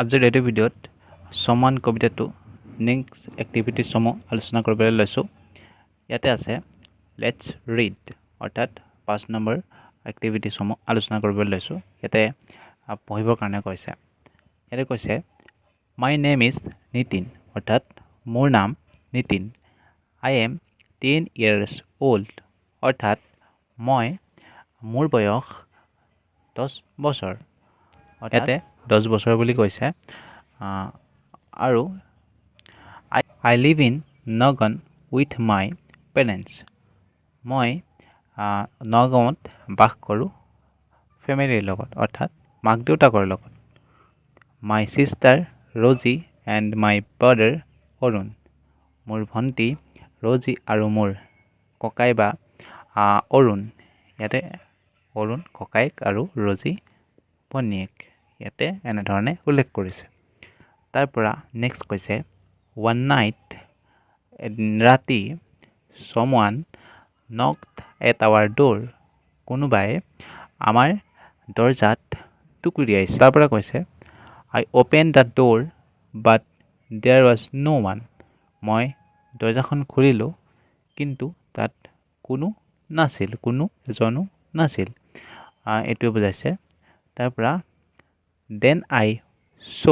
আজিৰ এইটো ভিডিঅ'ত সমান কবিতাটো নেক্সট এক্টিভিটিসমূহ আলোচনা কৰিবলৈ লৈছোঁ। ইয়াতে আছে লেটছ ৰিড, অৰ্থাৎ 5 নম্বৰ এক্টিভিটিসমূহ আলোচনা কৰিবলৈ লৈছোঁ। ইয়াতে পঢ়িবৰ কাৰণে কৈছে। ইয়াতে কৈছে মাই নেম ইজ নিতিন, অৰ্থাৎ মোৰ নাম Nitin. I am 10 years old, অৰ্থাৎ মোৰ বয়স 10 বছৰ। ইয়াতে 10 বছৰ বুলি কৈছে। আৰু I live in Nagaon with my parents, মই নগাঁৱত বাস কৰোঁ ফেমিলিৰ লগত, অৰ্থাৎ মাক দেউতাকৰ লগত। My sister Raji and my brother Arun, মোৰ ভণ্টি ৰজি আৰু মোৰ ককাই বা অৰুণ। ইয়াতে অৰুণ ককায়েক আৰু ৰজি ভনীয়েক, ইয়াতে এনেধৰণে উল্লেখ কৰিছে। তাৰ পৰা নেক্সট কৈছে ওৱান নাইট, ৰাতি, someone knocked at our door, কোনোবাই আমাৰ দৰজাত টুকুৰিয়াইছে। তাৰ পৰা কৈছে I open the door but there was no' one, মই দৰজাখন খুলিলোঁ কিন্তু তাত কোনো এজনো নাছিল। এইটোৱে বুজাইছে। তাৰ পৰা then I saw'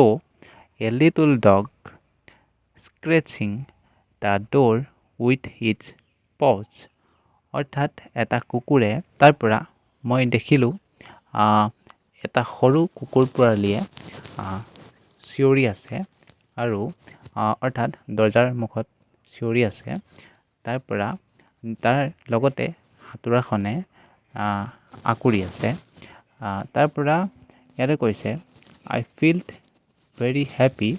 a little dog scratching the door with its paws, অৰ্থাৎ এটা কুকুৰে, তাৰ পৰা মই দেখিলোঁ এটা সৰু কুকুৰ পোৱালীয়ে চিঞৰি আছে আৰু অৰ্থাৎ দৰজাৰ মুখত চিঞৰি আছে। তাৰ পৰা তাৰ লগতে হাতোৰাখনে আঁকুৰি আছে। তাৰ পৰা ইয়াতে কৈছে I felt very happy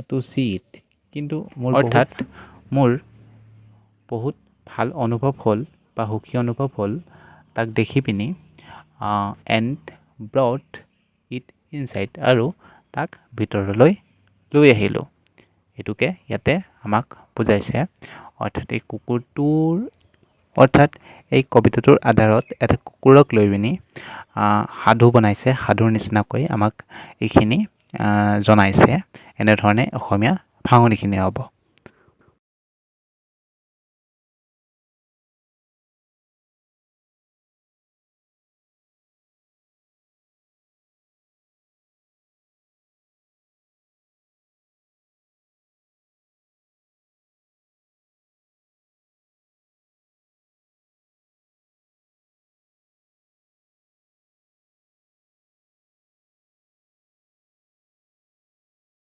to see it, কিন্তু অৰ্থাৎ মোৰ বহুত ভাল অনুভৱ হ'ল বা সুখী অনুভৱ হ'ল তাক দেখি পিনি। এণ্ড ব্ৰট ইট ইনচাইড, আৰু তাক ভিতৰলৈ লৈ আহিলোঁ। এইটোকে ইয়াতে আমাক বুজাইছে। অৰ্থাৎ এই কবিতাটোৰ আধাৰত এটা কুকুৰক লৈ পিনি সাধু বনাইছে, সাধুৰ নিচিনাকৈ আমাক এইখিনি জনাইছে। এনেধৰণে অসমীয়া ভাঙনিখিনি হ'ব।